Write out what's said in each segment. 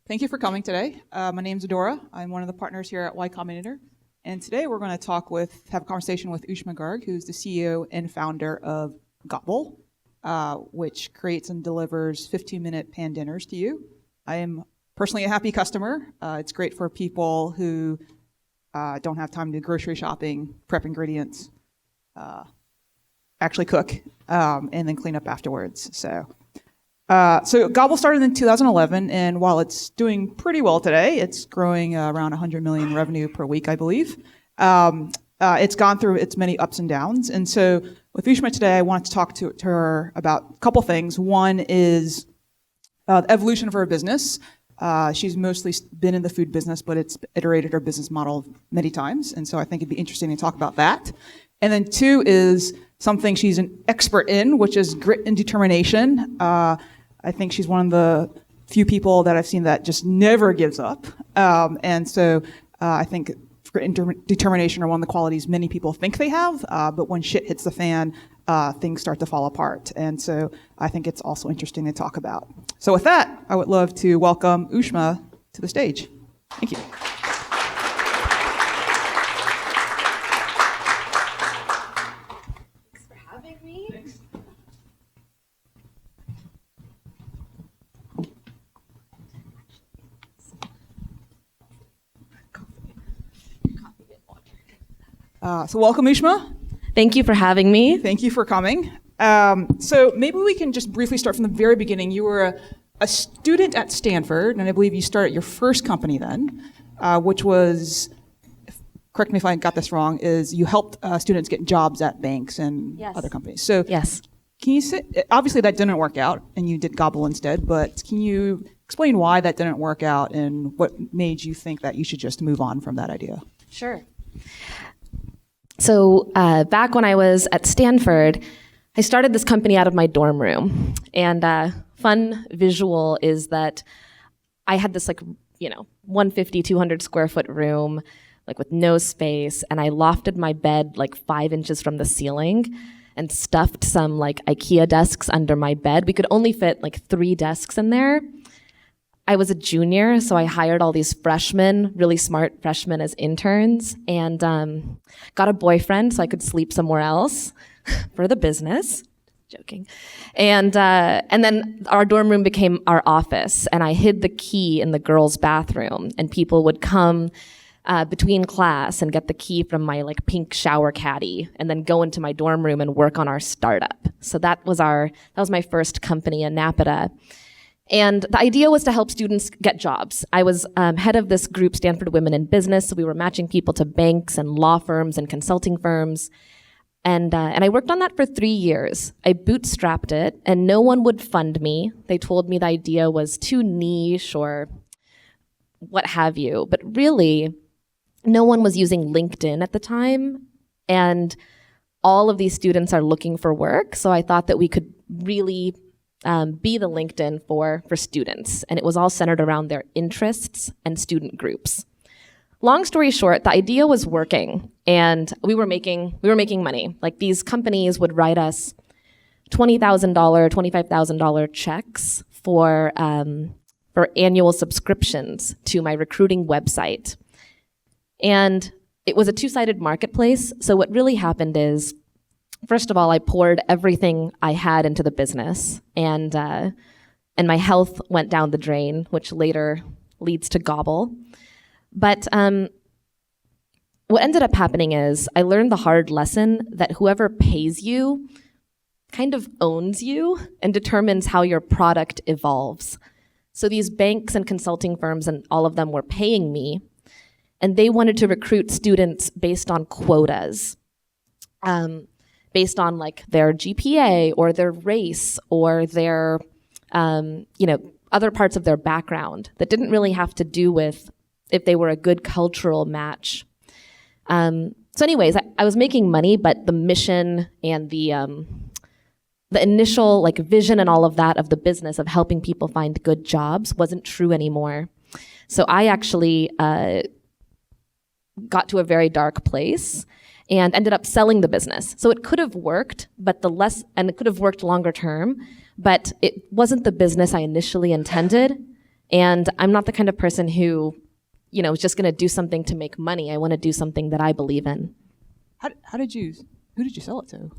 Thank you for coming today. My name's Adora. I'm one of the partners here at Combinator. And today we're going to have a conversation with Ooshma Garg, who's the CEO and founder of Gobble, which creates and delivers 15-minute pan dinners to you. I am personally a happy customer. It's great for people who don't have time to do grocery shopping, prep ingredients, actually cook, and then clean up afterwards. So Gobble started in 2011, and while it's doing pretty well today, it's growing around 100 million revenue per week, I believe. It's gone through its many ups and downs. And so with Ooshma today, I wanted to talk to her about a couple things. One is the evolution of her business. She's mostly been in the food business, but it's iterated her business model many times. And so I think it'd be interesting to talk about that. And then two is something she's an expert in, which is grit and determination. I think she's one of the few people that I've seen that just never gives up. And so I think grit and determination are one of the qualities many people think they have, but when shit hits the fan, things start to fall apart. And so I think it's also interesting to talk about. So with that, I would love to welcome Ooshma to the stage. Thank you. Thanks for having me. Thanks. So welcome, Ooshma. Thank you for having me. Thank you for coming. So maybe we can just briefly start from the very beginning. You were a student at Stanford, and I believe you started your first company then, which was, correct me if I got this wrong, is you helped students get jobs at banks and other companies. So Yes. can you say, obviously that didn't work out, and you did Gobble instead, but can you explain why that didn't work out and what made you think that you should just move on from that idea? Sure. So back when I was at Stanford, I started this company out of my dorm room. And fun visual is that I had this 150, 200 square foot room, with no space. And I lofted my bed 5 inches from the ceiling and stuffed some IKEA desks under my bed. We could only fit 3 desks in there. I was a junior, so I hired all these freshmen, really smart freshmen as interns, and got a boyfriend so I could sleep somewhere else for the business. Joking. And then our dorm room became our office, and I hid the key in the girls' bathroom, and people would come between class and get the key from my pink shower caddy, and then go into my dorm room and work on our startup. So that was my first company, Anapita. And the idea was to help students get jobs. I was head of this group, Stanford Women in Business, so we were matching people to banks and law firms and consulting firms. And I worked on that for 3 years. I bootstrapped it, and no one would fund me. They told me the idea was too niche or what have you. But really, no one was using LinkedIn at the time, and all of these students are looking for work. So I thought that we could really be the LinkedIn for students. And it was all centered around their interests and student groups. Long story short, the idea was working, and we were making money. These companies would write us $20,000, $25,000 checks for annual subscriptions to my recruiting website. And it was a two-sided marketplace. So what really happened is, first of all, I poured everything I had into the business, and my health went down the drain, which later leads to Gobble. But what ended up happening is I learned the hard lesson that whoever pays you kind of owns you and determines how your product evolves. So these banks and consulting firms and all of them were paying me, and they wanted to recruit students based on quotas. Based on their GPA or their race or their, other parts of their background that didn't really have to do with if they were a good cultural match. So anyways, I was making money, but the mission and the initial vision and all of that of the business of helping people find good jobs wasn't true anymore. So I actually got to a very dark place and ended up selling the business. So it could have worked, and it could have worked longer term, but it wasn't the business I initially intended, And I'm not the kind of person who, is just going to do something to make money. I want to do something that I believe in. Who did you sell it to?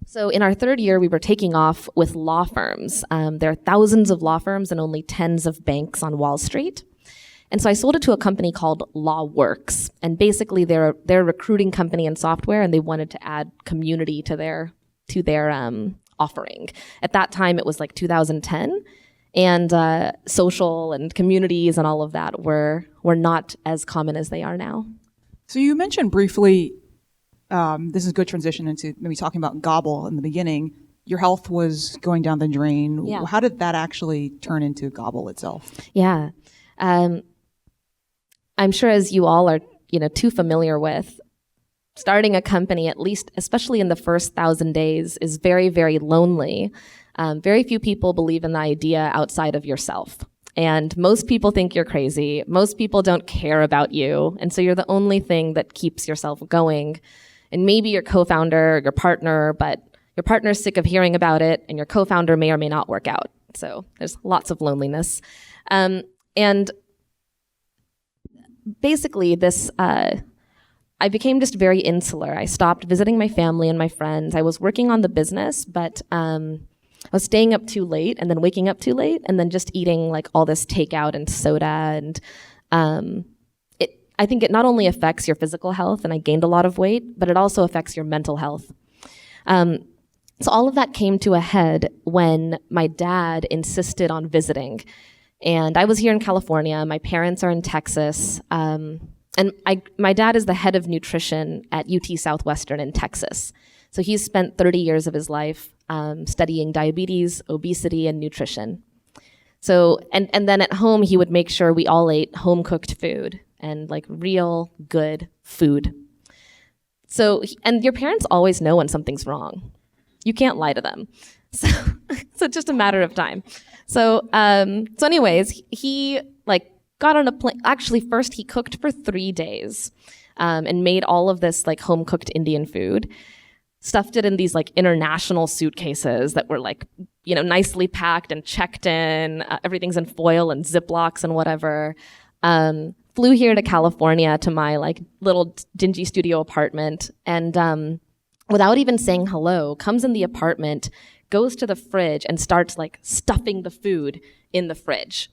So in our third year, we were taking off with law firms. There are thousands of law firms and only tens of banks on Wall Street. And so I sold it to a company called LawWorks. And basically they're a recruiting company and software, and they wanted to add community to their offering. At that time, it was like 2010. And social and communities and all of that were not as common as they are now. So you mentioned briefly, this is a good transition into maybe talking about Gobble in the beginning. Your health was going down the drain. Yeah. How did that actually turn into Gobble itself? Yeah. I'm sure as you all are, too familiar with, starting a company, at least, especially in the first 1,000 days, is very, very lonely. Very few people believe in the idea outside of yourself. And most people think you're crazy. Most people don't care about you. And so you're the only thing that keeps yourself going. And maybe your co-founder or your partner, but your partner's sick of hearing about it, and your co-founder may or may not work out. So there's lots of loneliness. And basically I became just very insular. I stopped visiting my family and my friends. I was working on the business, but I was staying up too late and then waking up too late and then just eating like all this takeout and soda. And I think it not only affects your physical health, and I gained a lot of weight, but it also affects your mental health. So all of that came to a head when my dad insisted on visiting. And I was here in California. My parents are in Texas. And my dad is the head of nutrition at UT Southwestern in Texas. So he's spent 30 years of his life studying diabetes, obesity, and nutrition. So, and then at home, he would make sure we all ate home-cooked food and like real good food. So, and your parents always know when something's wrong. You can't lie to them. So it's just a matter of time. So anyways, he like got on a plane. Actually, first he cooked for 3 days and made all of this like home-cooked Indian food. Stuffed it in these like international suitcases that were like, nicely packed and checked in. Everything's in foil and Ziplocs and whatever. Flew here to California to my like little dingy studio apartment, and without even saying hello, comes in the apartment, goes to the fridge and starts like stuffing the food in the fridge.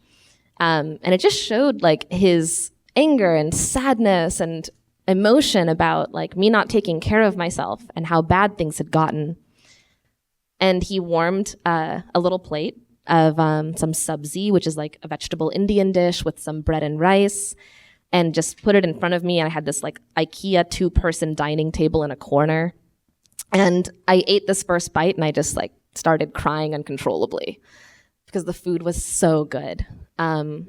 And it just showed like his anger and sadness and emotion about like me not taking care of myself and how bad things had gotten. And he warmed a little plate of some sabzi, which is like a vegetable Indian dish with some bread and rice, and just put it in front of me. And I had this like IKEA 2-person dining table in a corner. And I ate this first bite and I just like started crying uncontrollably because the food was so good. And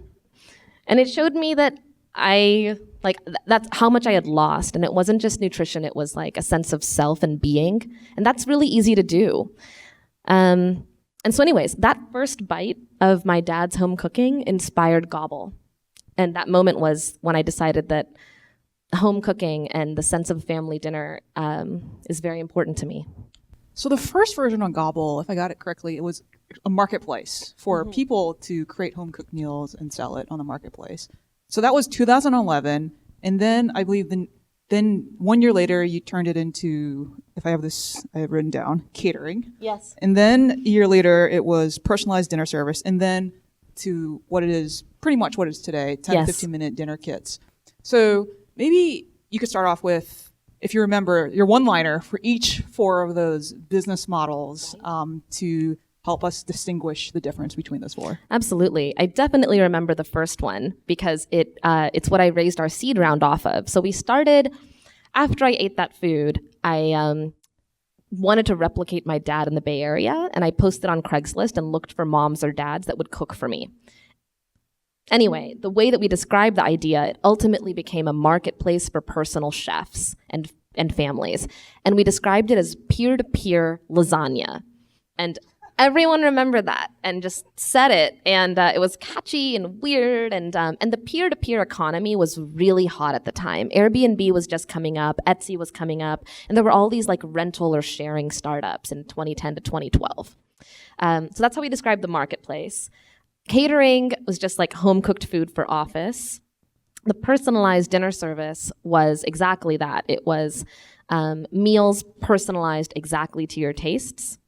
it showed me that that's how much I had lost. And it wasn't just nutrition, it was like a sense of self and being. And that's really easy to do. And so anyways, that first bite of my dad's home cooking inspired Gobble. And that moment was when I decided that home cooking and the sense of family dinner is very important to me. So the first version on Gobble, if I got it correctly, it was a marketplace for people to create home-cooked meals and sell it on the marketplace. So that was 2011, and then I believe then 1 year later you turned it into, if I have written down, catering. Yes. And then a year later it was personalized dinner service, and then to what it is, pretty much what it is today, 10 Yes. 15-minute dinner kits. So maybe you could start off with, if you remember, your one-liner for each 4 of those business models to help us distinguish the difference between those 4. Absolutely. I definitely remember the first one because it's what I raised our seed round off of. So we started, after I ate that food, I wanted to replicate my dad in the Bay Area, and I posted on Craigslist and looked for moms or dads that would cook for me. Anyway, the way that we described the idea, it ultimately became a marketplace for personal chefs and families. And we described it as peer-to-peer lasagna. And everyone remembered that and just said it. And it was catchy and weird. And the peer-to-peer economy was really hot at the time. Airbnb was just coming up. Etsy was coming up. And there were all these like rental or sharing startups in 2010 to 2012. So that's how we described the marketplace. Catering was just like home cooked food for office. The personalized dinner service was exactly that. It was meals personalized exactly to your tastes.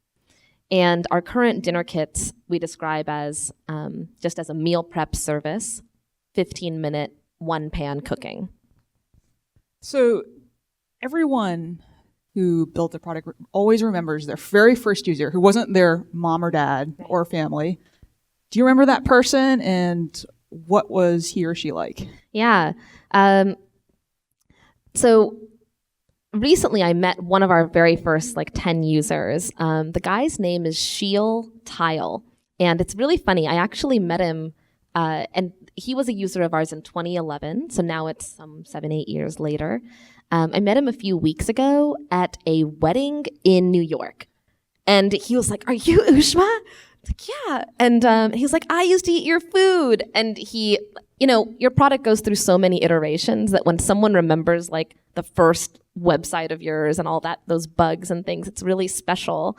And our current dinner kits we describe as just as a meal prep service, 15-minute, one-pan cooking. So everyone who built the product always remembers their very first user who wasn't their mom or dad or family. Do you remember that person, and what was he or she like? Yeah. So recently I met one of our very first 10 users. The guy's name is Sheil Tile. And it's really funny. I actually met him, and he was a user of ours in 2011. So now it's some 7-8 years later. I met him a few weeks ago at a wedding in New York. And he was like, "Are you Ooshma?" Like, yeah. And he was like, "I used to eat your food." And he, your product goes through so many iterations that when someone remembers the first website of yours and all that, those bugs and things, it's really special.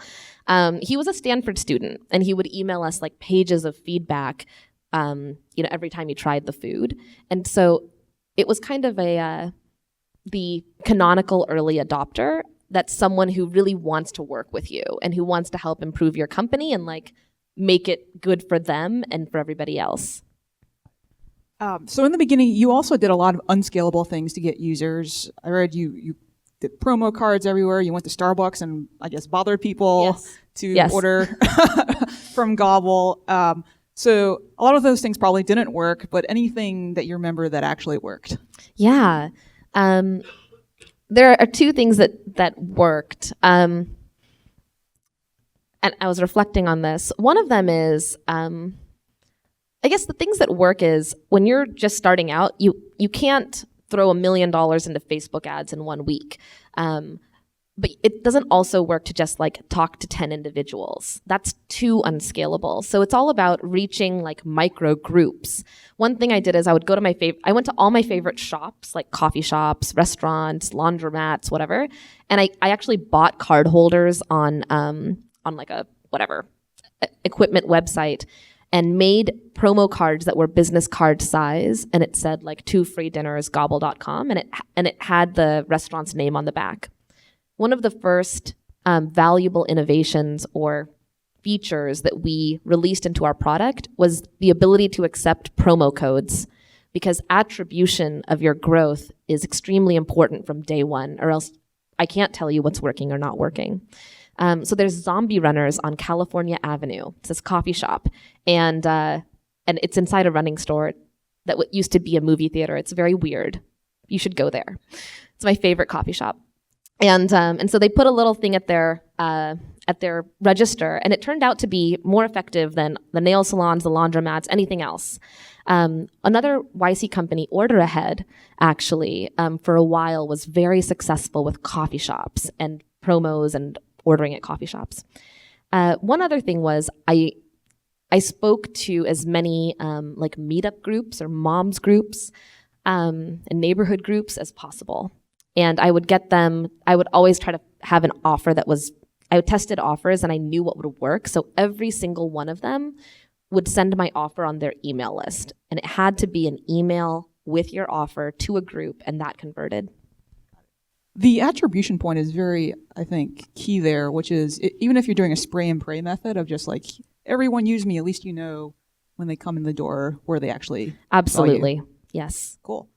He was a Stanford student, and he would email us pages of feedback, every time he tried the food. And so it was kind of the canonical early adopter. That's someone who really wants to work with you and who wants to help improve your company and make it good for them and for everybody else. So in the beginning, you also did a lot of unscalable things to get users. I read you did promo cards everywhere. You went to Starbucks and I guess bothered people to order from Gobble. So a lot of those things probably didn't work, but anything that you remember that actually worked? Yeah. There are two things that worked. And I was reflecting on this. One of them is, I guess the things that work is when you're just starting out, you can't throw $1 million into Facebook ads in 1 week. But it doesn't also work to just talk to 10 individuals. That's too unscalable. So it's all about reaching micro groups. One thing I did is I would go to I went to all my favorite shops, like coffee shops, restaurants, laundromats, whatever. And I actually bought card holders on a equipment website and made promo cards that were business card size, and it said 2 free dinners, gobble.com, and it had the restaurant's name on the back. One of the first valuable innovations or features that we released into our product was the ability to accept promo codes, because attribution of your growth is extremely important from day one, or else I can't tell you what's working or not working. So there's zombie runners on California Avenue. It's this coffee shop, and it's inside a running store that used to be a movie theater. It's very weird. You should go there. It's my favorite coffee shop. And so they put a little thing at their register, and it turned out to be more effective than the nail salons, the laundromats, anything else. Another YC company, Order Ahead, actually, for a while was very successful with coffee shops and promos and ordering at coffee shops. One other thing was I spoke to as many meetup groups or moms groups and neighborhood groups as possible. And I would always try to have an offer I tested offers and I knew what would work. So every single one of them would send my offer on their email list. And it had to be an email with your offer to a group, and that converted. The attribution point is very, I think, key there, which is even if you're doing a spray and pray method of just everyone use me, at least you know when they come in the door where they actually Absolutely. Yes. Cool.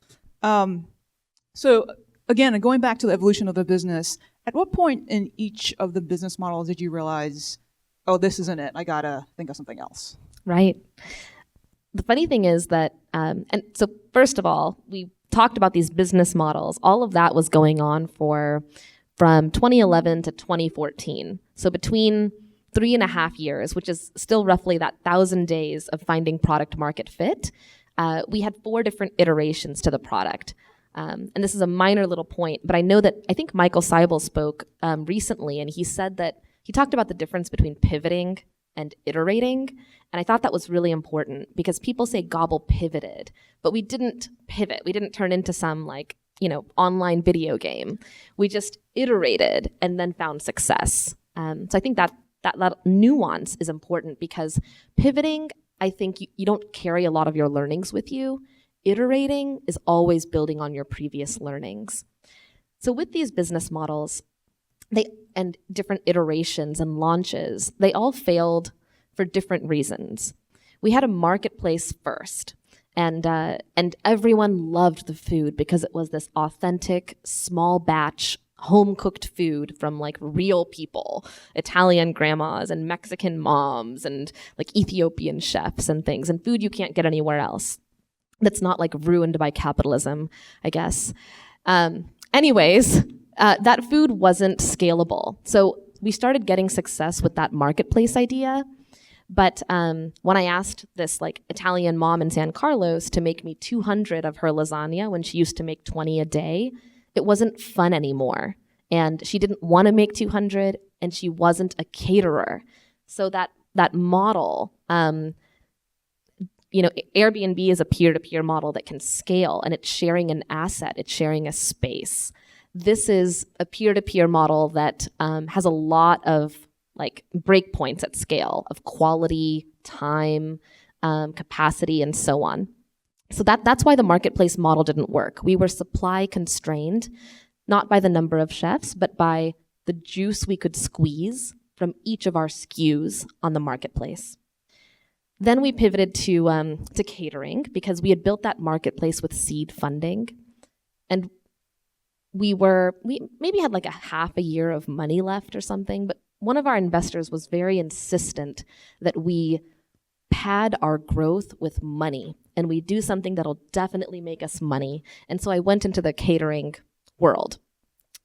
So again, going back to the evolution of the business, at what point in each of the business models did you realize, oh, this isn't it, I gotta think of something else? Right. The funny thing is that, and so first of all, we talked about these business models. All of that was going on from 2011 to 2014. So between 3.5 years, which is still roughly that 1,000 days of finding product market fit, we had 4 different iterations to the product. And this is a minor little point, but I think Michael Seibel spoke recently, and he said that he talked about the difference between pivoting and iterating. And I thought that was really important because people say Gobble pivoted, but we didn't pivot. We didn't turn into some online video game. We just iterated and then found success. So I think that nuance is important because pivoting I think you don't carry a lot of your learnings with you. Iterating is always building on your previous learnings. So with these business models, and different iterations and launches, they all failed for different reasons. We had a marketplace first, and everyone loved the food because it was this authentic, small batch, home-cooked food from like real people, Italian grandmas and Mexican moms and like Ethiopian chefs and things, and food you can't get anywhere else. That's not like ruined by capitalism, I guess. Anyways, that food wasn't scalable. So we started getting success with that marketplace idea. But when I asked this like Italian mom in San Carlos to make me 200 of her lasagna when she used to make 20 a day, it wasn't fun anymore. And she didn't want to make 200, and she wasn't a caterer. So that model, Airbnb is a peer-to-peer model that can scale, and it's sharing an asset, it's sharing a space. This is a peer-to-peer model that has a lot of like breakpoints at scale of quality, time, capacity, and so on. So that's why the marketplace model didn't work. We were supply constrained, not by the number of chefs, but by the juice we could squeeze from each of our SKUs on the marketplace. Then we pivoted to catering because we had built that marketplace with seed funding, and we maybe had like a half a year of money left or something, but one of our investors was very insistent that we pad our growth with money and we do something that'll definitely make us money. And so I went into the catering world.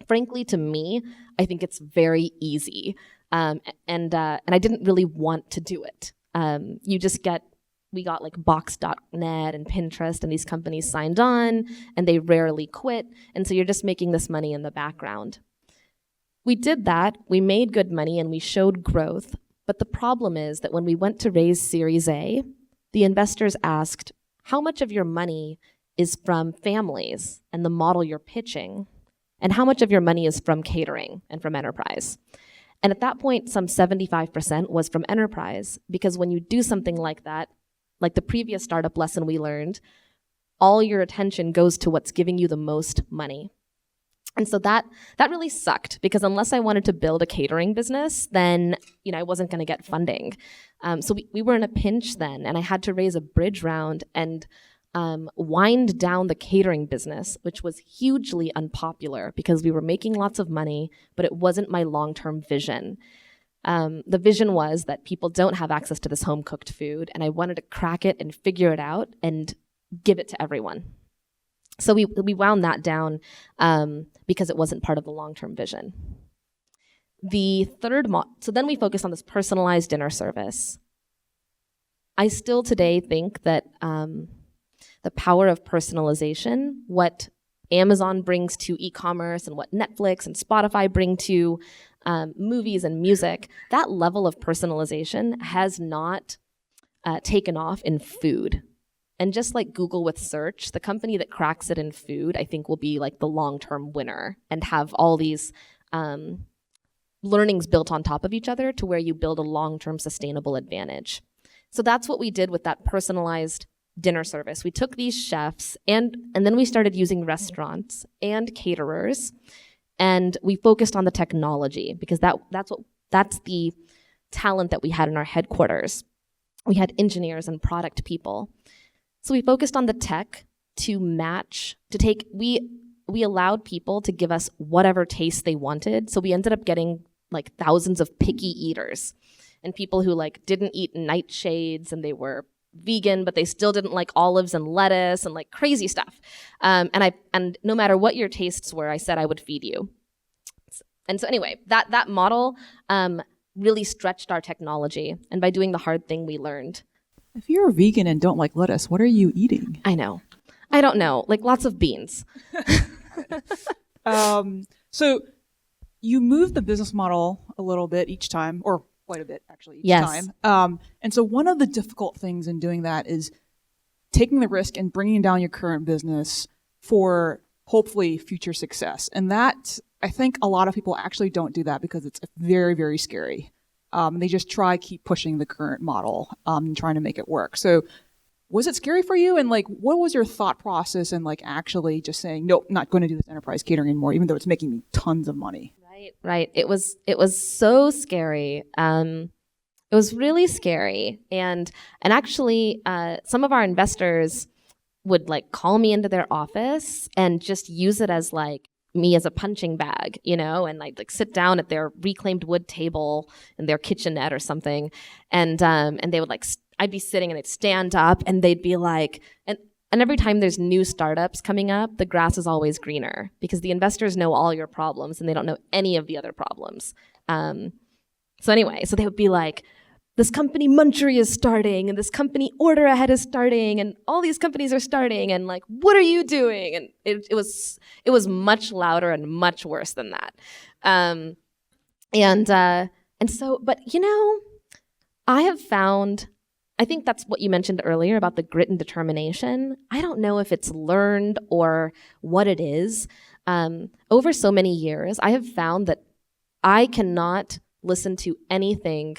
Frankly, to me, I think it's very easy, and I didn't really want to do it. We got like Box.net and Pinterest, and these companies signed on, and they rarely quit, and so you're just making this money in the background. We did that, we made good money, and we showed growth, but the problem is that when we went to raise Series A, the investors asked, how much of your money is from families and the model you're pitching, and how much of your money is from catering and from enterprise? And at that point, some 75% was from enterprise, because when you do something like that, like the previous startup lesson we learned, all your attention goes to what's giving you the most money. And so that really sucked, because unless I wanted to build a catering business, then I wasn't going to get funding. So we were in a pinch then, and I had to raise a bridge round and wind down the catering business, which was hugely unpopular because we were making lots of money, but it wasn't my long-term vision. The vision was that people don't have access to this home-cooked food, and I wanted to crack it and figure it out and give it to everyone. So we wound that down because it wasn't part of the long-term vision. So then we focused on this personalized dinner service. I still today think that the power of personalization, what Amazon brings to e-commerce and what Netflix and Spotify bring to movies and music, that level of personalization has not taken off in food. And just like Google with search, the company that cracks it in food, I think, will be like the long-term winner and have all these learnings built on top of each other to where you build a long-term sustainable advantage. So that's what we did with that personalized dinner service. We took these chefs and then we started using restaurants and caterers, and we focused on the technology because that's the talent that we had in our headquarters. We had engineers and product people. So we focused on the tech we allowed people to give us whatever taste they wanted. So we ended up getting like thousands of picky eaters and people who like didn't eat nightshades and they were vegan, but they still didn't like olives and lettuce and like crazy stuff. And no matter what your tastes were, I said I would feed you. And so anyway, that model really stretched our technology. And by doing the hard thing, we learned. If you're a vegan and don't like lettuce, what are you eating? I know. I don't know. Like lots of beans. So you move the business model a little bit each time, or quite a bit actually each time. And so one of the difficult things in doing that is taking the risk and bringing down your current business for hopefully future success. And that, I think a lot of people actually don't do that because it's very, very scary. They just keep pushing the current model, trying to make it work. So was it scary for you? And like, what was your thought process in like actually just saying, nope, not going to do this enterprise catering anymore, even though it's making me tons of money? Right. It was so scary. It was really scary. And actually, some of our investors would like call me into their office and just use it as like me as a punching bag, and like sit down at their reclaimed wood table in their kitchenette or something. And they would like, I'd be sitting and they'd stand up and they'd be like, and every time there's new startups coming up, the grass is always greener because the investors know all your problems and they don't know any of the other problems. So they would be like, this company Munchery is starting and this company Order Ahead is starting and all these companies are starting and like, what are you doing? And it was much louder and much worse than that. But I have found, I think that's what you mentioned earlier about the grit and determination. I don't know if it's learned or what it is. Over so many years, I have found that I cannot listen to anything.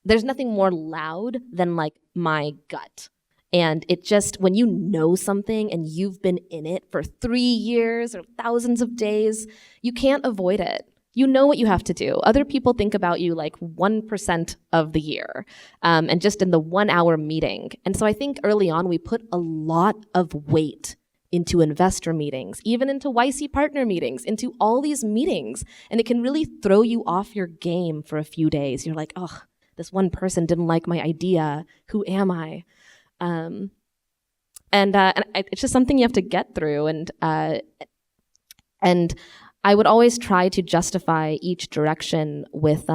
There's nothing more loud than like my gut. And it just, when you know something and you've been in it for 3 years or thousands of days, you can't avoid it. You know what you have to do. Other people think about you like 1% of the year, and just in the 1 hour meeting. And so I think early on we put a lot of weight into investor meetings, even into YC partner meetings, into all these meetings. And it can really throw you off your game for a few days. You're like, oh, this one person didn't like my idea. Who am I? It's just something you have to get through. And I would always try to justify each direction with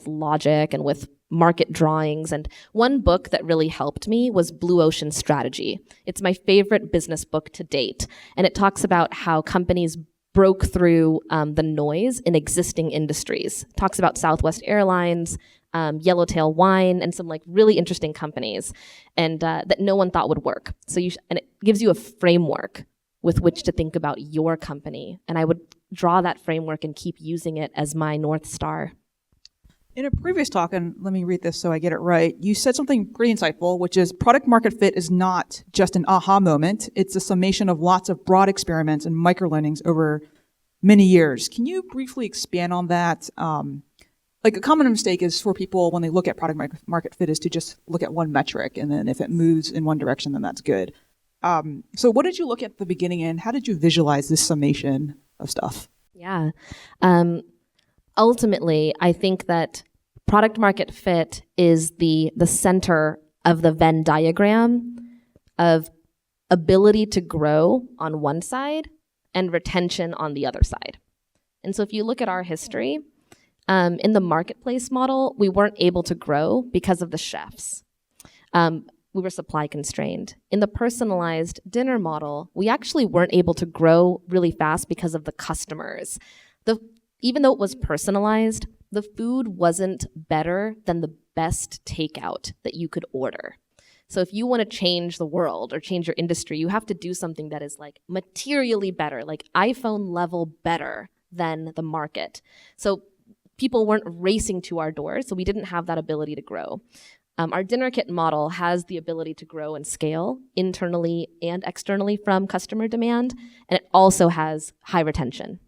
logic and with market drawings. And one book that really helped me was Blue Ocean Strategy. It's my favorite business book to date. And it talks about how companies broke through the noise in existing industries. It talks about Southwest Airlines, Yellowtail Wine, and some like really interesting companies and that no one thought would work. And it gives you a framework with which to think about your company. And I would draw that framework and keep using it as my North Star. In a previous talk, and let me read this so I get it right, you said something pretty insightful, which is product market fit is not just an aha moment. It's a summation of lots of broad experiments and micro-learnings over many years. Can you briefly expand on that? Like a common mistake is for people when they look at product market fit is to just look at one metric, and then if it moves in one direction, then that's good. So what did you look at the beginning and how did you visualize this summation of stuff? Yeah. Ultimately, I think that product market fit is the center of the Venn diagram of ability to grow on one side and retention on the other side. And so if you look at our history, in the marketplace model, we weren't able to grow because of the chefs. We were supply constrained. In the personalized dinner model, we actually weren't able to grow really fast because of the customers. Even though it was personalized, the food wasn't better than the best takeout that you could order. So if you want to change the world or change your industry, you have to do something that is like materially better, like iPhone level better than the market. So people weren't racing to our doors, so we didn't have that ability to grow. Our dinner kit model has the ability to grow and scale internally and externally from customer demand, and it also has high retention.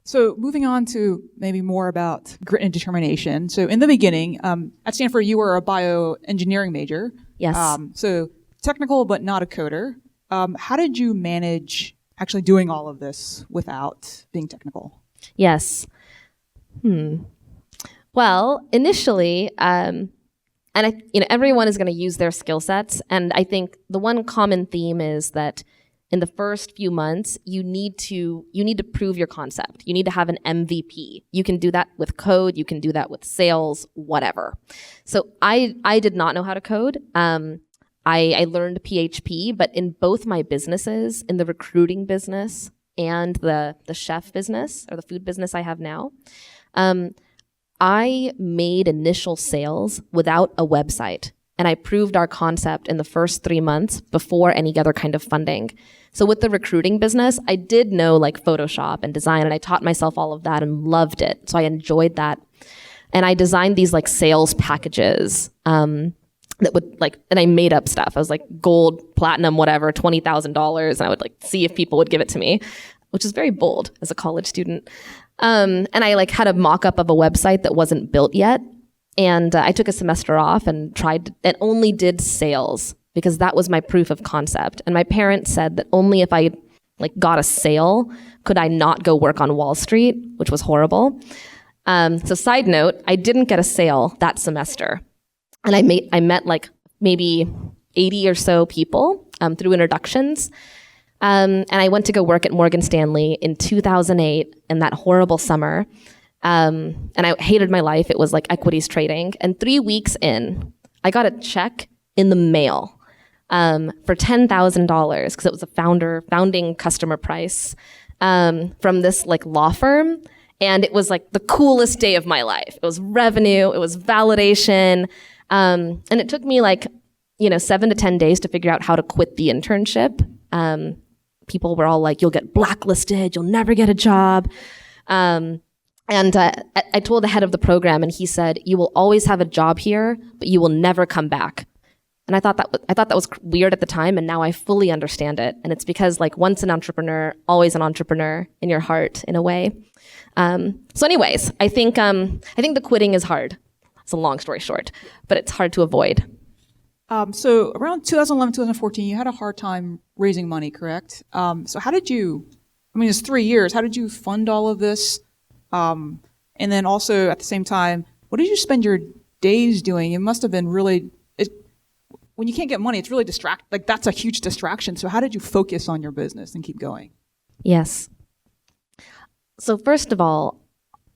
So moving on to maybe more about grit and determination. So in the beginning, at Stanford, you were a bioengineering major. Yes. So technical, but not a coder. How did you manage actually doing all of this without being technical? Yes. Well, initially, everyone is going to use their skill sets. And I think the one common theme is that in the first few months, you need to prove your concept. You need to have an MVP. You can do that with code. You can do that with sales, whatever. So I did not know how to code. I learned PHP, but in both my businesses, in the recruiting business and the chef business or the food business I have now, I made initial sales without a website and I proved our concept in the first 3 months before any other kind of funding. So with the recruiting business, I did know like Photoshop and design, and I taught myself all of that and loved it. So I enjoyed that. And I designed these like sales packages that would like, and I made up stuff. I was like gold, platinum, whatever, $20,000. And I would like see if people would give it to me, which is very bold as a college student. And I like had a mock-up of a website that wasn't built yet. And I took a semester off and tried and only did sales because that was my proof of concept. And my parents said that only if I like got a sale could I not go work on Wall Street, which was horrible. So side note, I didn't get a sale that semester. And I met like maybe 80 or so people through introductions. And I went to go work at Morgan Stanley in 2008 in that horrible summer. And I hated my life. It was like equities trading. And 3 weeks in, I got a check in the mail for $10,000 because it was a founding customer price from this like law firm. And it was like the coolest day of my life. It was revenue. It was validation. And it took me like, 7 to 10 days to figure out how to quit the internship. People were all like, you'll get blacklisted. You'll never get a job. And I told the head of the program, and he said, you will always have a job here, but you will never come back. And I thought that was weird at the time, and now I fully understand it. And it's because like once an entrepreneur, always an entrepreneur in your heart, in a way. So anyways, I think the quitting is hard. It's a long story short, but it's hard to avoid. So around 2011, 2014, you had a hard time raising money, correct? So how did you, it's 3 years, how did you fund all of this? And then also at the same time, what did you spend your days doing? It must have been really, when you can't get money, it's really that's a huge distraction. So how did you focus on your business and keep going? Yes. So first of all,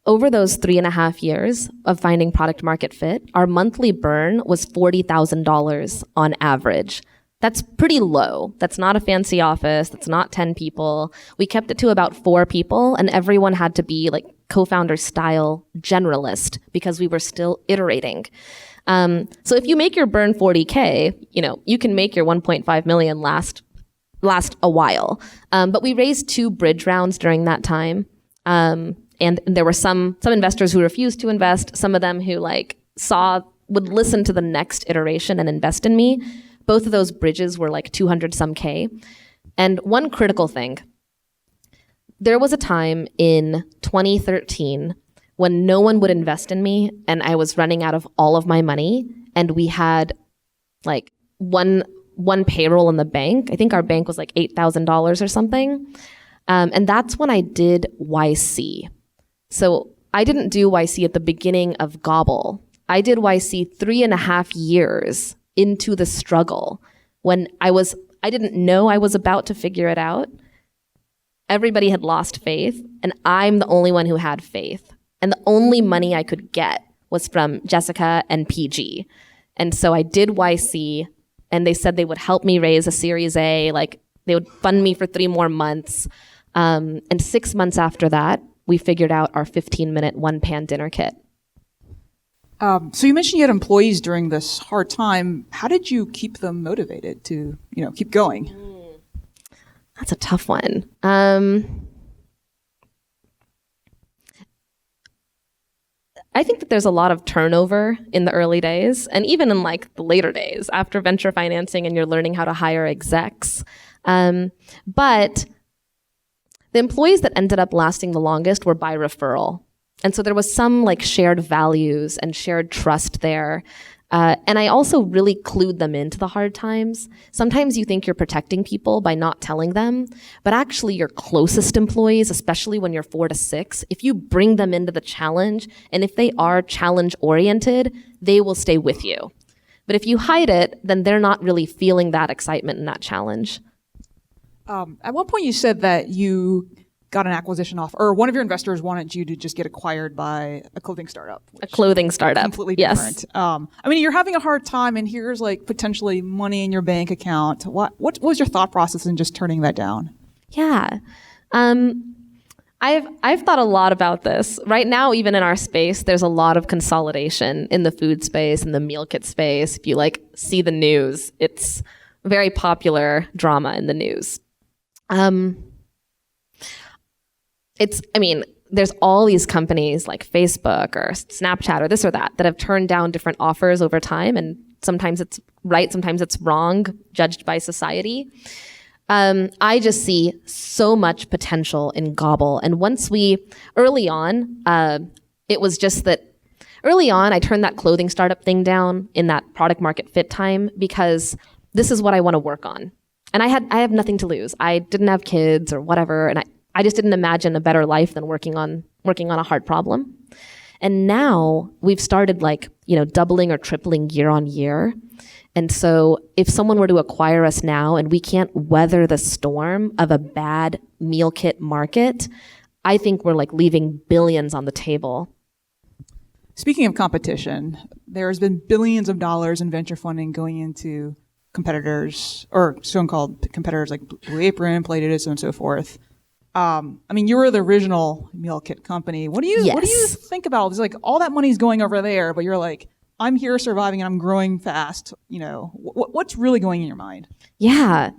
over those 3.5 years of finding product market fit, our monthly burn was $40,000 on average. That's pretty low. That's not a fancy office. That's not 10 people. We kept it to about 4 people, and everyone had to be like co-founder style generalist because we were still iterating. So if you make your burn 40K, you can make your 1.5 million last a while. But we raised 2 bridge rounds during that time. And there were some investors who refused to invest, some of them who would listen to the next iteration and invest in me. Both of those bridges were like 200 some K. And one critical thing, there was a time in 2013 when no one would invest in me and I was running out of all of my money, and we had like one payroll in the bank. I think our bank was like $8,000 or something. And that's when I did YC. So I didn't do YC at the beginning of Gobble. I did YC 3.5 years into the struggle when I didn't know I was about to figure it out. Everybody had lost faith, and I'm the only one who had faith. And the only money I could get was from Jessica and PG. And so I did YC, and they said they would help me raise a Series A, like they would fund me for 3 more months. And 6 months after that, we figured out our 15-minute one-pan dinner kit. So you mentioned you had employees during this hard time. How did you keep them motivated to, keep going? That's a tough one. I think that there's a lot of turnover in the early days, and even in like the later days after venture financing and you're learning how to hire execs. But the employees that ended up lasting the longest were by referral. And so there was some like shared values and shared trust there. And I also really clued them into the hard times. Sometimes you think you're protecting people by not telling them, but actually your closest employees, especially when you're 4 to 6, if you bring them into the challenge, and if they are challenge oriented, they will stay with you. But if you hide it, then they're not really feeling that excitement and that challenge. At one point you said that you got an acquisition offer, or one of your investors wanted you to just get acquired by a clothing startup. A clothing startup. Completely yes. different. You're having a hard time, and here's like potentially money in your bank account. What was your thought process in just turning that down? Yeah. I've thought a lot about this. Right now, even in our space, there's a lot of consolidation in the food space and the meal kit space. If you like see the news, it's very popular drama in the news. There's all these companies like Facebook or Snapchat or this or that have turned down different offers over time, and sometimes it's right, sometimes it's wrong, judged by society. I just see so much potential in Gobble. And early on, it was just that early on, I turned that clothing startup thing down in that product market fit time because this is what I want to work on. And I have nothing to lose. I didn't have kids or whatever. And I just didn't imagine a better life than working on a hard problem. And now we've started doubling or tripling year on year. And so if someone were to acquire us now and we can't weather the storm of a bad meal kit market, I think we're leaving billions on the table. Speaking of competition, there's been billions of dollars in venture funding going into competitors, or so-called competitors like Blue Apron, Play-Doh, so on and so forth. You were the original meal kit company. What do you think about all this? All that money's going over there, but you're like, I'm here surviving and I'm growing fast. What's really going in your mind? Yeah.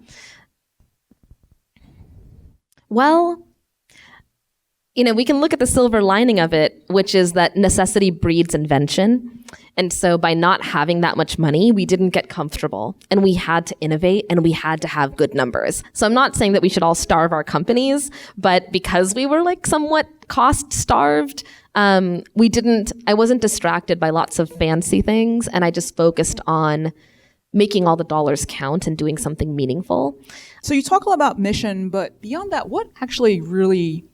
Well, we can look at the silver lining of it, which is that necessity breeds invention. And so by not having that much money, we didn't get comfortable and we had to innovate and we had to have good numbers. So I'm not saying that we should all starve our companies, but because we were somewhat cost starved, I wasn't distracted by lots of fancy things, and I just focused on making all the dollars count and doing something meaningful. So you talk a lot about mission, but beyond that, what actually really,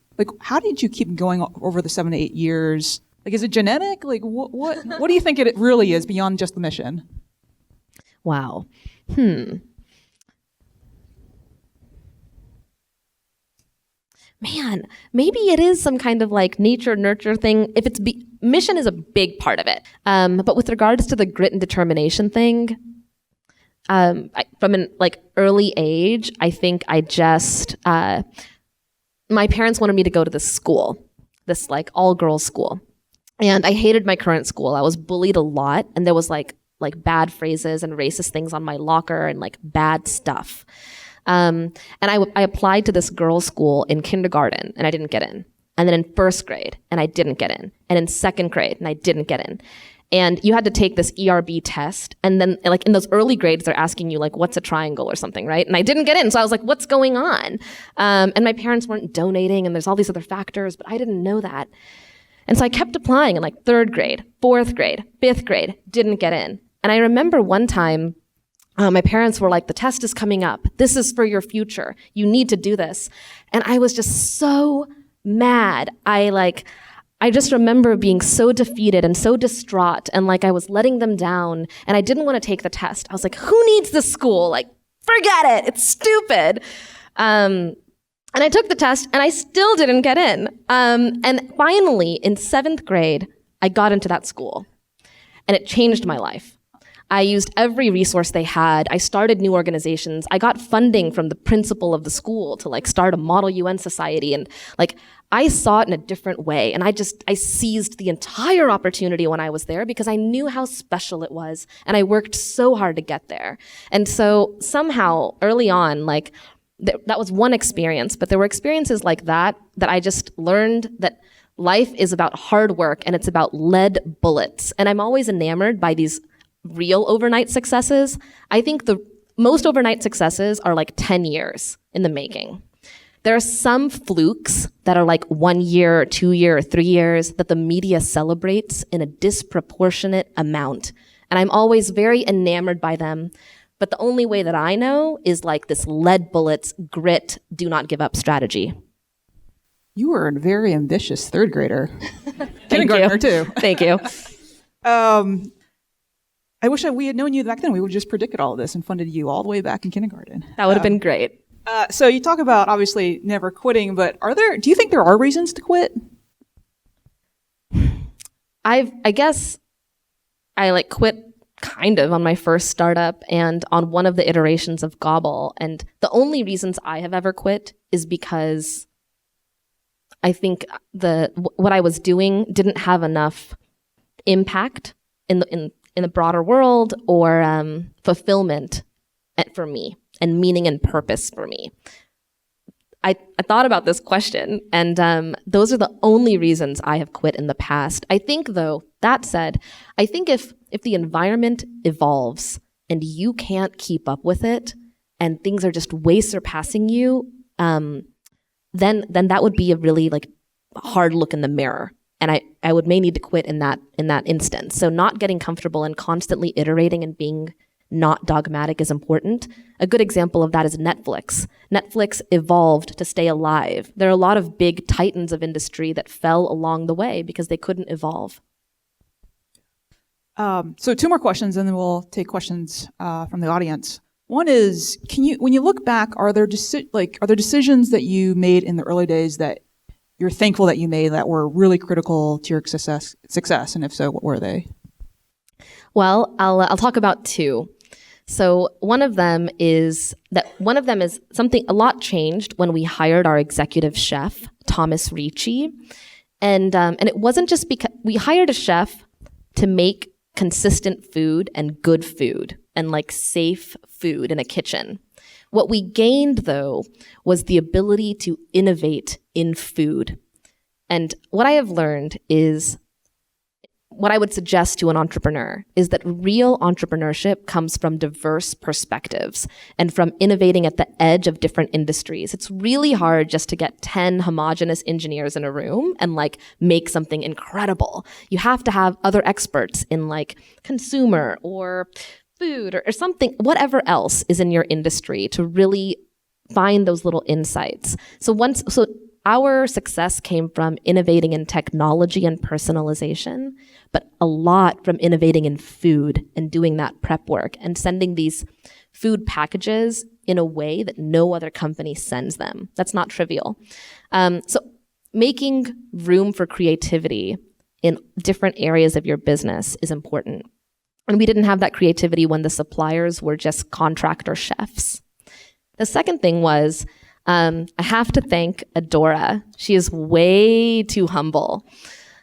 how did you keep going over the 7 to 8 years? Is it genetic? What do you think it really is beyond just the mission? Wow. Man, maybe it is some kind of nature nurture thing. If mission is a big part of it. But with regards to the grit and determination thing, from an early age, I think I just my parents wanted me to go to this school, this all girls school, and I hated my current school. I was bullied a lot, and there was bad phrases and racist things on my locker and bad stuff. And I applied to this girls' school in kindergarten, and I didn't get in. And then in first grade, and I didn't get in. And in second grade, and I didn't get in. And you had to take this ERB test, and then in those early grades, they're asking you what's a triangle or something, right? And I didn't get in, so I was what's going on? And my parents weren't donating, and there's all these other factors, but I didn't know that. And so I kept applying in third grade, fourth grade, fifth grade, didn't get in. And I remember one time, my parents were the test is coming up. This is for your future. You need to do this. And I was just so mad. I just remember being so defeated and so distraught and I was letting them down and I didn't want to take the test. I was who needs this school? Forget it. It's stupid. And I took the test and I still didn't get in. And finally, in 7th grade, I got into that school and it changed my life. I used every resource they had. I started new organizations. I got funding from the principal of the school to start a model UN society. And I saw it in a different way. And I seized the entire opportunity when I was there because I knew how special it was. And I worked so hard to get there. And so somehow early on, that was one experience, but there were experiences like that I just learned that life is about hard work and it's about lead bullets. And I'm always enamored by these real overnight successes. I think the most overnight successes are 10 years in the making. There are some flukes that are 1 year, 2 year, 3 years that the media celebrates in a disproportionate amount. And I'm always very enamored by them. But the only way that I know is this lead bullets, grit, do not give up strategy. You were a very ambitious third grader. Kindergartner too. Thank you. I wish we had known you back then. We would have just predicted all of this and funded you all the way back in kindergarten. That would have been great. So you talk about obviously never quitting, but do you think there are reasons to quit? I guess I quit kind of on my first startup and on one of the iterations of Gobble. And the only reasons I have ever quit is because I think what I was doing didn't have enough impact in the broader world or fulfillment for me and meaning and purpose for me. I thought about this question, and those are the only reasons I have quit in the past. I think, though, that said, I think if the environment evolves and you can't keep up with it, and things are just way surpassing you, then that would be a really like hard look in the mirror, and I may need to quit in that instance. So not getting comfortable and constantly iterating and being not dogmatic is important. A good example of that is Netflix. Netflix evolved to stay alive. There are a lot of big titans of industry that fell along the way because they couldn't evolve. So 2 more questions, and then we'll take questions from the audience. One is, when you look back, are there decisions that you made in the early days that you're thankful that you made that were really critical to your success? And if so, what were they? Well, I'll talk about 2. So one of them is something a lot changed when we hired our executive chef, Thomas Ricci. And it wasn't just because we hired a chef to make consistent food and good food and like safe food in a kitchen. What we gained, though, was the ability to innovate in food. And what I have learned is, what I would suggest to an entrepreneur is that real entrepreneurship comes from diverse perspectives and from innovating at the edge of different industries. It's really hard just to get 10 homogenous engineers in a room and like make something incredible. You have to have other experts in like consumer or food or something, whatever else is in your industry to really find those little insights. So our success came from innovating in technology and personalization, but a lot from innovating in food and doing that prep work and sending these food packages in a way that no other company sends them. That's not trivial. So making room for creativity in different areas of your business is important. And we didn't have that creativity when the suppliers were just contractor chefs. The second thing was, I have to thank Adora. She is way too humble.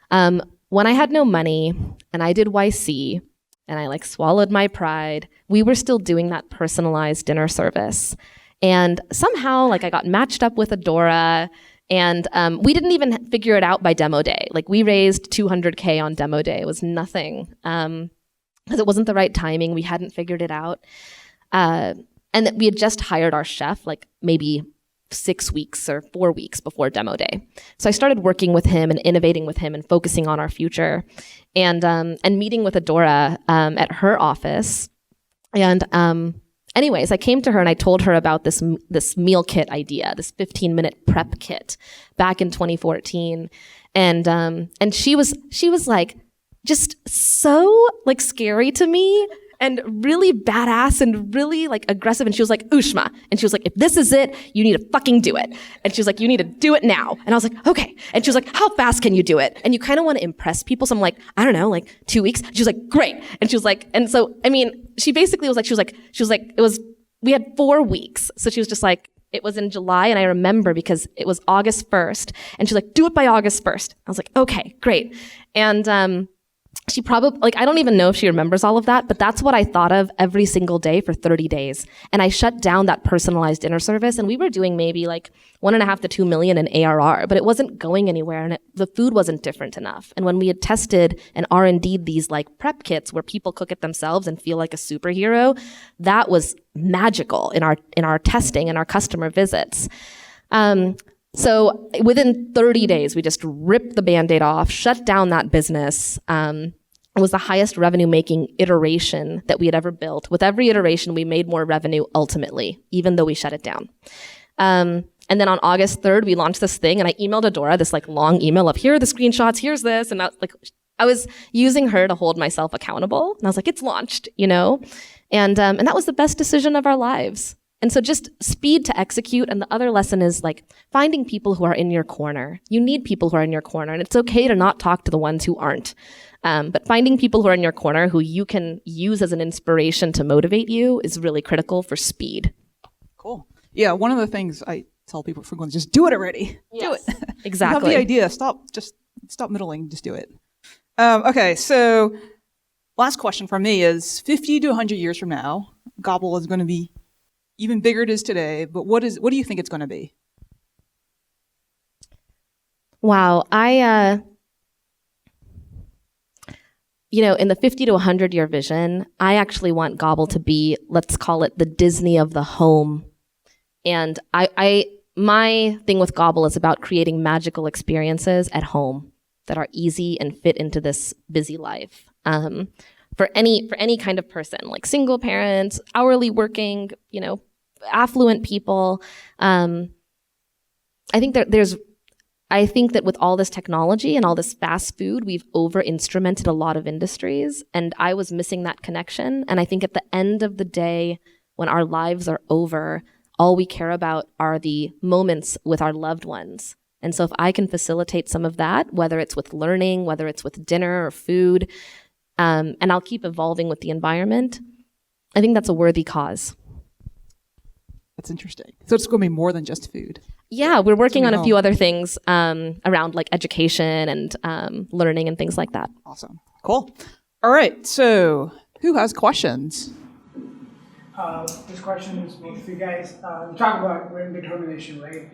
When I had no money and I did YC and I like swallowed my pride, we were still doing that personalized dinner service. And somehow like I got matched up with Adora, and we didn't even figure it out by demo day. Like we raised $200K on demo day. It was nothing because it wasn't the right timing. We hadn't figured it out. And that we had just hired our chef like maybe 6 weeks or 4 weeks before demo day. So I started working with him and innovating with him and focusing on our future, and meeting with Adora at her office. And anyways, I came to her and I told her about this meal kit idea, this 15-minute prep kit back in 2014. And she was like just so like scary to me, and really badass and really like aggressive. And she was like, Ooshma. And she was like, if this is it, you need to fucking do it. And she was like, you need to do it now. And I was like, okay. And she was like, how fast can you do it? And you kind of want to impress people. So I'm like, I don't know, like 2 weeks. She was like, great. And she was like, and so, I mean, she basically was like, we had 4 weeks. So she was just like, it was in July. And I remember because it was August 1st. And she's like, do it by August 1st. I was like, okay, great. And, she probably, like, I don't even know if she remembers all of that, but that's what I thought of every single day for 30 days. And I shut down that personalized dinner service, and we were doing maybe like 1.5 to 2 million in ARR, but it wasn't going anywhere, and the food wasn't different enough. And when we had tested and R&D'd these like prep kits where people cook it themselves and feel like a superhero, that was magical in our testing and our customer visits. So within 30 days, we just ripped the Band-Aid off, shut down that business. It was the highest revenue-making iteration that we had ever built. With every iteration, we made more revenue ultimately, even though we shut it down. And then on August 3rd, we launched this thing, and I emailed Adora this like long email of, here are the screenshots, here's this. And I was using her to hold myself accountable. And I was like, it's launched, you know? And that was the best decision of our lives. And so just speed to execute. And the other lesson is like finding people who are in your corner. You need people who are in your corner, and it's okay to not talk to the ones who aren't. But finding people who are in your corner who you can use as an inspiration to motivate you is really critical for speed. Cool. Yeah, one of the things tell people frequently, just do it already. Yes, Do it. exactly. You have the idea. Stop middling. Just do it. Okay, so last question from me is 50 to 100 years from now, Gobble is going to be even bigger it is today, but what do you think it's going to be? Wow, in the 50 to 100 year vision, I actually want Gobble to be, let's call it the Disney of the home. And my thing with Gobble is about creating magical experiences at home that are easy and fit into this busy life. For any kind of person, like single parents, hourly working, affluent people. I think that with all this technology and all this fast food, we've over-instrumented a lot of industries, and I was missing that connection. And I think at the end of the day, when our lives are over, all we care about are the moments with our loved ones. And so if I can facilitate some of that, whether it's with learning, whether it's with dinner or food, and I'll keep evolving with the environment, I think that's a worthy cause. That's interesting. So it's going to be more than just food. Yeah, we're working on a few other things around like education and learning and things like that. Awesome. Cool. All right. So who has questions? This question is both of you guys. You talk about written determination, right?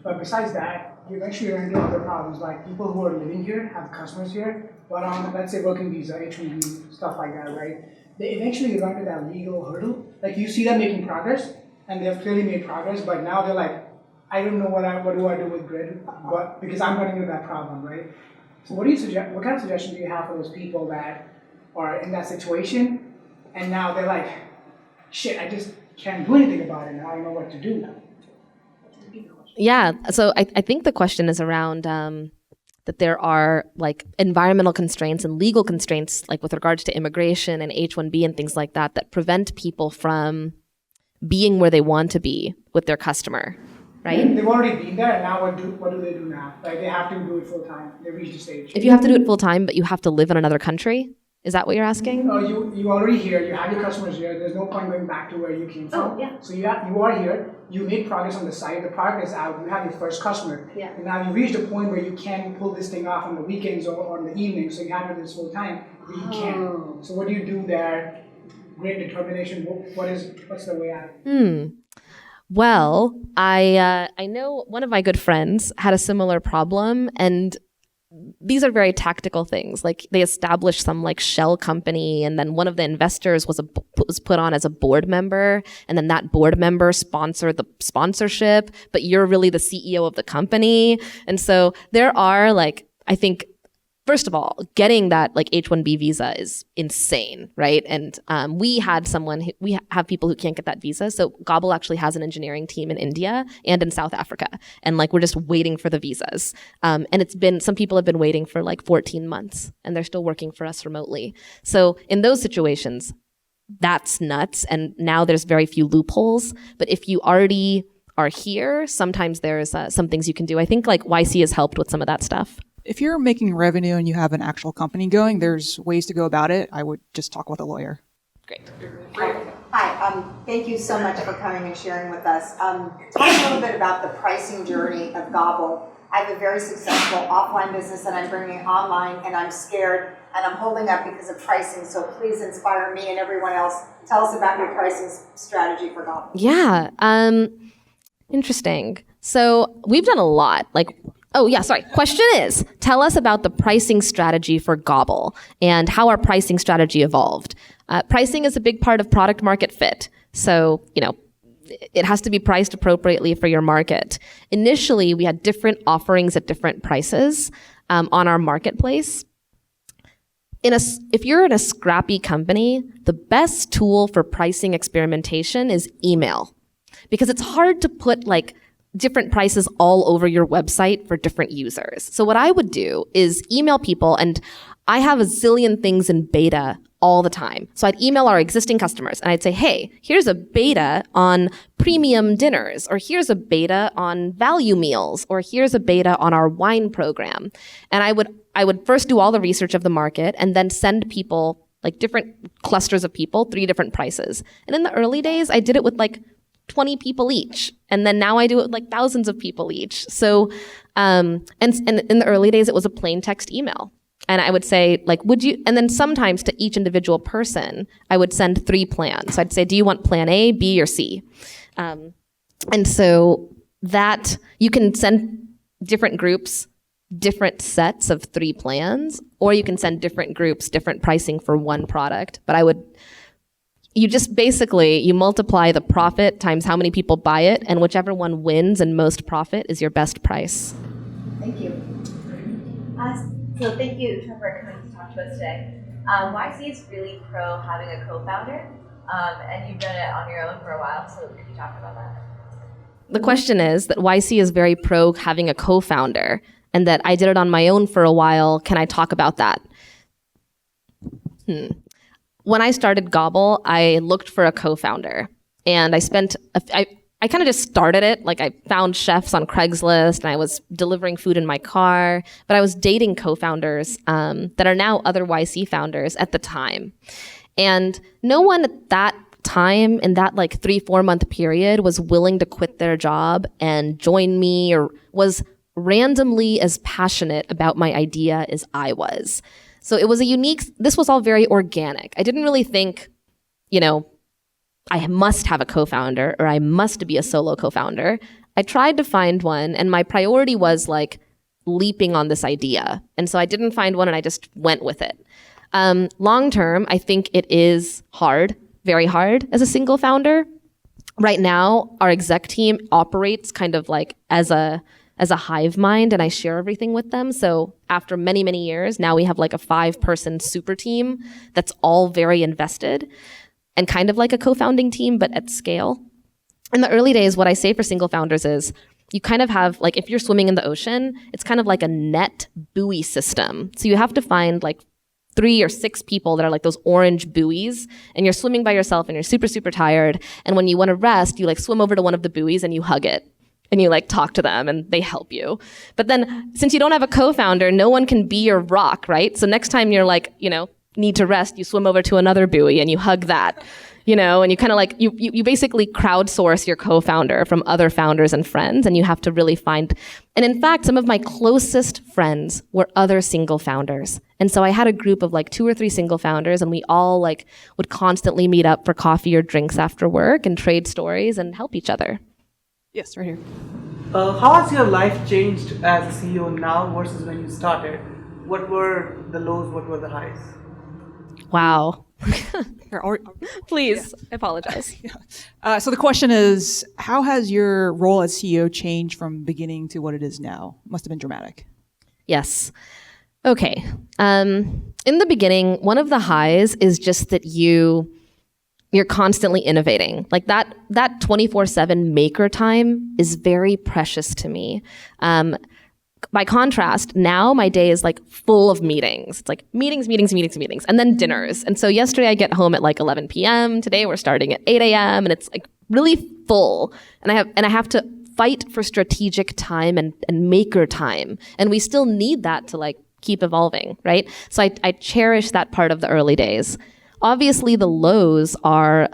But besides that, you eventually run into other problems, like people who are living here, have customers here, but on, let's say, working visa, H-1B, stuff like that, right? They eventually run into that legal hurdle. Like you see them making progress, and they've clearly made progress, but now they're like, I don't know what do I do with grid, but because I'm running into that problem, right? So what do you suggest? What kind of suggestions do you have for those people that are in that situation, and now they're like, shit, I just can't do anything about it, and I don't know what to do now. Yeah, so I think the question is around that there are like environmental constraints and legal constraints, like with regards to immigration and H-1B and things like that, that prevent people from being where they want to be with their customer, right? They've already been there, and now what do they do now? Like they have to do it full time. They reach the stage. If you have to do it full time, but you have to live in another country, is that what you're asking? You already here. You have your customers here. There's no point going back to where you came from. Oh, yeah. So you are here. You made progress on the site. The product is out. You have your first customer. Yeah. And now you reached a point where you can pull this thing off on the weekends or on the evenings. So you have to do this full time, but you can't. So what do you do there? Great determination. What's the way out? Well, I know one of my good friends had a similar problem, and these are very tactical things. Like they established some like shell company, and then one of the investors was put on as a board member, and then that board member sponsored the sponsorship, but you're really the CEO of the company. And so there are like, I think, first of all, getting that like H-1B visa is insane, right? And we have people who can't get that visa. So Gobble actually has an engineering team in India and in South Africa. And like, we're just waiting for the visas. And some people have been waiting for like 14 months and they're still working for us remotely. So in those situations, that's nuts. And now there's very few loopholes. But if you already are here, sometimes there's some things you can do. I think like YC has helped with some of that stuff. If you're making revenue and you have an actual company going, there's ways to go about it. I would just talk with a lawyer. Great. Hi, thank you so much for coming and sharing with us. Talk a little bit about the pricing journey of Gobble. I have a very successful offline business that I'm bringing online, and I'm scared and I'm holding up because of pricing. So please inspire me and everyone else. Tell us about your pricing strategy for Gobble. Yeah, interesting. So we've done a lot. Question is, tell us about the pricing strategy for Gobble and how our pricing strategy evolved. Pricing is a big part of product market fit. So, it has to be priced appropriately for your market. Initially, we had different offerings at different prices on our marketplace. If you're in a scrappy company, the best tool for pricing experimentation is email, because it's hard to put different prices all over your website for different users. So what I would do is email people, and I have a zillion things in beta all the time. So I'd email our existing customers and I'd say, hey, here's a beta on premium dinners, or here's a beta on value meals, or here's a beta on our wine program. And I would first do all the research of the market and then send people, different clusters of people, 3 different prices. And in the early days, I did it with 20 people each. And then now I do it with like thousands of people each. So, and in the early days, it was a plain text email. And I would say, like, would you, and then sometimes to each individual person, I would send 3 plans. So I'd say, do you want plan A, B, or C? And so that you can send different groups different sets of 3 plans, or you can send different groups different pricing for one product. But you just basically, you multiply the profit times how many people buy it, and whichever one wins and most profit is your best price. Thank you. So thank you, Trevor, for coming to talk to us today. YC is really pro having a co-founder, and you've done it on your own for a while, so could you talk about that? The question is that YC is very pro having a co-founder, and that I did it on my own for a while. Can I talk about that? When I started Gobble, I looked for a co-founder, and I kind of just started it. Like, I found chefs on Craigslist, and I was delivering food in my car, but I was dating co-founders that are now other YC founders at the time. And no one at that time, in that like 3-4 month period, was willing to quit their job and join me, or was randomly as passionate about my idea as I was. So it was this was all very organic. I didn't really think, I must have a co-founder or I must be a solo co-founder. I tried to find one, and my priority was like leaping on this idea. And so I didn't find one, and I just went with it. Long term, I think it is hard, very hard as a single founder. Right now, our exec team operates kind of like as a hive mind, and I share everything with them. So after many, many years, now we have like a 5-person super team that's all very invested, and kind of like a co-founding team, but at scale. In the early days, what I say for single founders is you kind of have, like, if you're swimming in the ocean, it's kind of like a net buoy system. So you have to find like 3 or 6 people that are like those orange buoys, and you're swimming by yourself and you're super, super tired. And when you want to rest, you like swim over to one of the buoys and you hug it. And you like talk to them and they help you. But then since you don't have a co-founder, no one can be your rock, right? So next time you're like, need to rest, you swim over to another buoy and you hug that, and you kind of like, you basically crowdsource your co-founder from other founders and friends, and you have to really find, and in fact, some of my closest friends were other single founders. And so I had a group of like 2 or 3 single founders, and we all like would constantly meet up for coffee or drinks after work and trade stories and help each other. Yes, right here. How has your life changed as a CEO now versus when you started? What were the lows, what were the highs? Wow. Here, Please, I apologize. So the question is, how has your role as CEO changed from beginning to what it is now? Must have been dramatic. Yes. Okay. In the beginning, one of the highs is just that you're constantly innovating. Like that 24/7 maker time is very precious to me. By contrast, now my day is like full of meetings. It's like meetings, and then dinners. And so yesterday I get home at like 11 p.m. Today we're starting at 8 a.m. and it's like really full. And I have to fight for strategic time and maker time. And we still need that to like keep evolving, right? So I cherish that part of the early days. Obviously, the lows are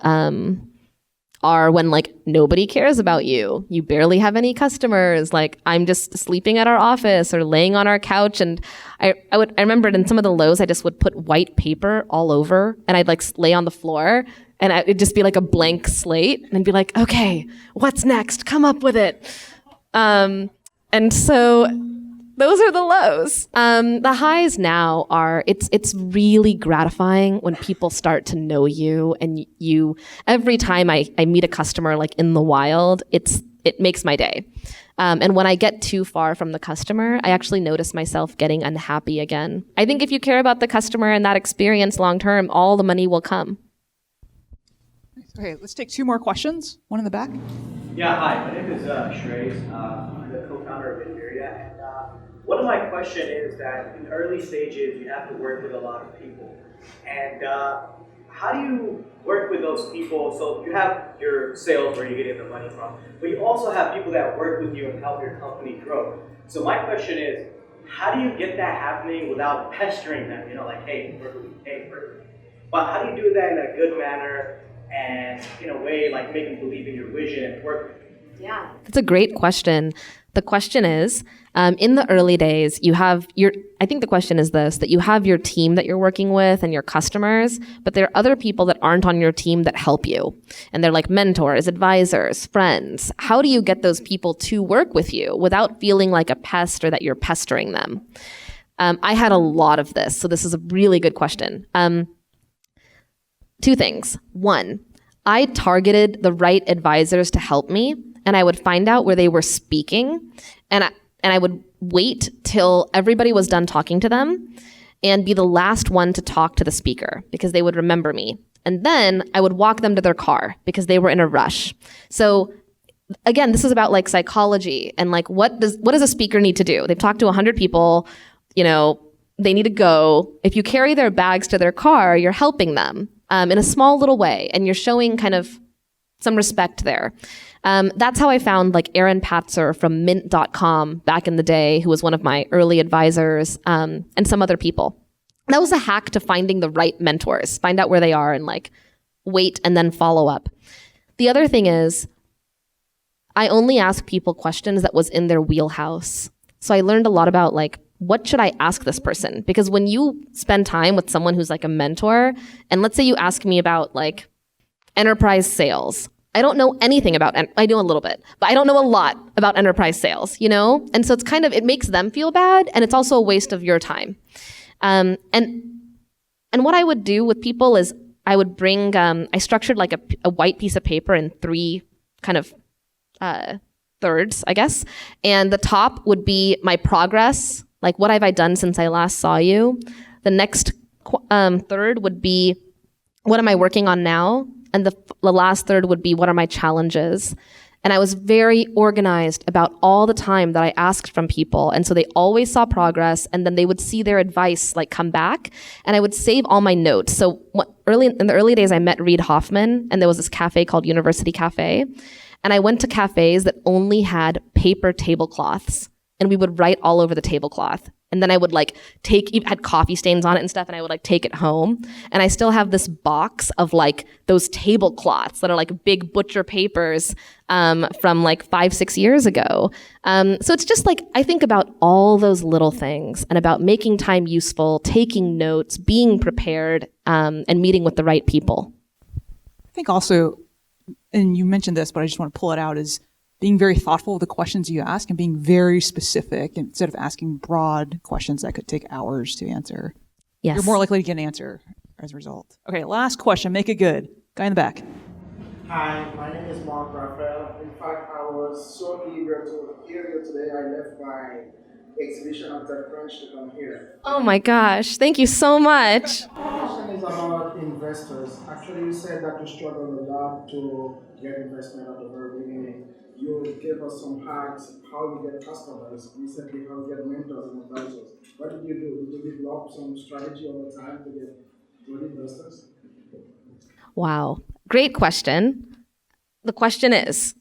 when like nobody cares about you. You barely have any customers. Like I'm just sleeping at our office or laying on our couch. And I remember in some of the lows, I just would put white paper all over, and I'd like lay on the floor, and it'd just be like a blank slate, and I'd be like, okay, what's next? Come up with it. And so those are the lows. The highs now are, it's really gratifying when people start to know you, and every time I meet a customer like in the wild, it makes my day. And when I get too far from the customer, I actually notice myself getting unhappy again. I think if you care about the customer and that experience long term, all the money will come. Okay, let's take 2 more questions. One in the back. Yeah, hi. My name is Shreyas. I'm the co-founder of Inveria, and one of my questions is that in the early stages, you have to work with a lot of people. And how do you work with those people? So you have your sales where you're getting the money from, but you also have people that work with you and help your company grow. So my question is, how do you get that happening without pestering them? Like, hey, work with me, hey, work with me. But how do you do that in a good manner and in a way, like make them believe in your vision and work with you? Yeah, that's a great question. The question is, in the early days, I think the question is this, that you have your team that you're working with and your customers, but there are other people that aren't on your team that help you. And they're like mentors, advisors, friends. How do you get those people to work with you without feeling like a pest or that you're pestering them? I had a lot of this, so this is a really good question. Two things. One, I targeted the right advisors to help me, and I would find out where they were speaking, and I would wait till everybody was done talking to them and be the last one to talk to the speaker because they would remember me. And then I would walk them to their car because they were in a rush. So again, this is about like psychology and like what does a speaker need to do? They've talked to 100 people, they need to go. If you carry their bags to their car, you're helping them in a small little way, and you're showing kind of some respect there. That's how I found like Aaron Patzer from Mint.com back in the day, who was one of my early advisors, and some other people. That was a hack to finding the right mentors, find out where they are and like wait and then follow up. The other thing is I only ask people questions that was in their wheelhouse. So I learned a lot about like, what should I ask this person? Because when you spend time with someone who's like a mentor, and let's say you ask me about like enterprise sales, I don't know anything about, I know a little bit, but I don't know a lot about enterprise sales, And so it's kind of, it makes them feel bad, and it's also a waste of your time. And what I would do with people is I would bring, I structured like a white piece of paper in 3 kind of thirds, I guess. And the top would be my progress, like what have I done since I last saw you? The next third would be what am I working on now? And the last third would be what are my challenges? And I was very organized about all the time that I asked from people. And so they always saw progress, and then they would see their advice like come back, and I would save all my notes. So in the early days, I met Reid Hoffman, and there was this cafe called University Cafe. And I went to cafes that only had paper tablecloths, and we would write all over the tablecloth. And then I would like had coffee stains on it and stuff, and I would like take it home. And I still have this box of like those tablecloths that are like big butcher papers from like 5-6 years ago. So it's just like, I think about all those little things and about making time useful, taking notes, being prepared, and meeting with the right people. I think also, and you mentioned this, but I just want to pull it out, is being very thoughtful of the questions you ask and being very specific instead of asking broad questions that could take hours to answer. Yes. You're more likely to get an answer as a result. Okay, last question. Make it good. Guy in the back. Hi, my name is Mark Raphael. In fact, I was so eager to hear you today, I left my exhibition at TechCrunch to come here. Oh my gosh, thank you so much. My question is about investors. Actually, you said that you struggled a lot to get investment at the very beginning. You gave us some hacks, how you get customers, recently how you get mentors and advisors. What did you do? Did you develop some strategy over time to get good investors? Wow, great question. The question is,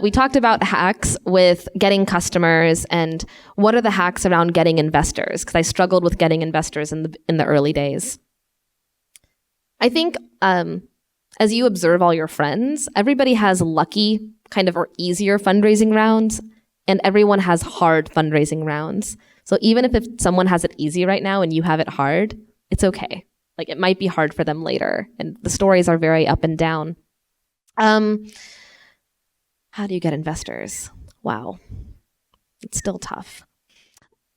we talked about hacks with getting customers and what are the hacks around getting investors? Because I struggled with getting investors in the early days. I think as you observe all your friends, everybody has lucky kind of or easier fundraising rounds, and everyone has hard fundraising rounds. So even if someone has it easy right now and you have it hard, it's okay. Like it might be hard for them later, and the stories are very up and down. How do you get investors? Wow, it's still tough.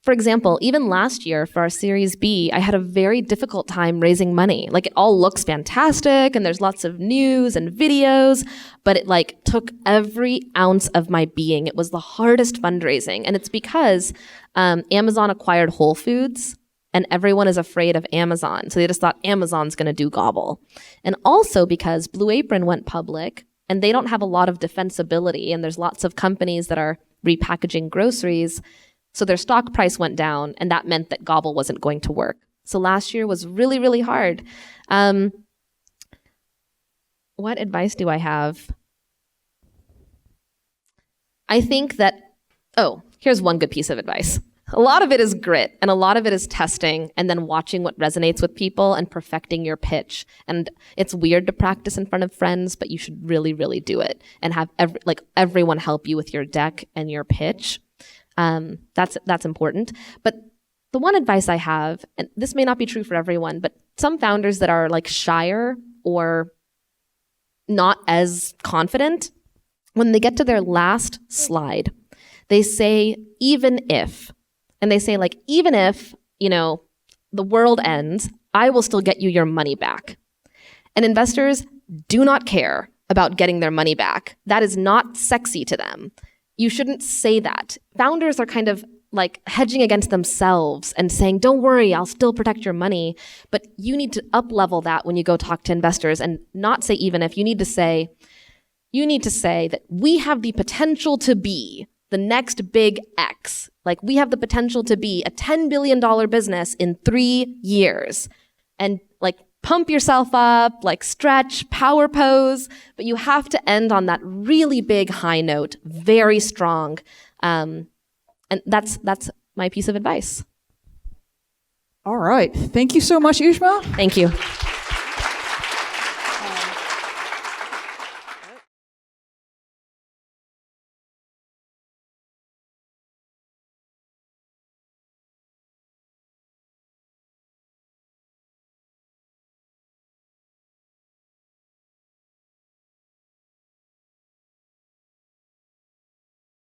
For example, even last year for our Series B, I had a very difficult time raising money. Like it all looks fantastic and there's lots of news and videos, but it like took every ounce of my being. It was the hardest fundraising. And it's because Amazon acquired Whole Foods and everyone is afraid of Amazon. So they just thought Amazon's gonna do Gobble. And also because Blue Apron went public and they don't have a lot of defensibility, and there's lots of companies that are repackaging groceries. So their stock price went down, and that meant that Gobble wasn't going to work. So last year was really, really hard. What advice do I have? I think that, here's one good piece of advice. A lot of it is grit, and a lot of it is testing, and then watching what resonates with people and perfecting your pitch. And it's weird to practice in front of friends, but you should really, really do it and have everyone help you with your deck and your pitch. That's important. But the one advice I have, and this may not be true for everyone, but some founders that are like shyer or not as confident, when they get to their last slide, they say, even if. And they say, like, even if, the world ends, I will still get you your money back. And investors do not care about getting their money back. That is not sexy to them. You shouldn't say that. Founders are kind of like hedging against themselves and saying, don't worry, I'll still protect your money. But you need to up-level that when you go talk to investors and not say even if. You need to say that we have the potential to be the next big X. Like, we have the potential to be a $10 billion business in 3 years. And like, pump yourself up, like stretch, power pose, but you have to end on that really big high note, very strong. And that's my piece of advice. All right. Thank you so much, Ooshma. Thank you.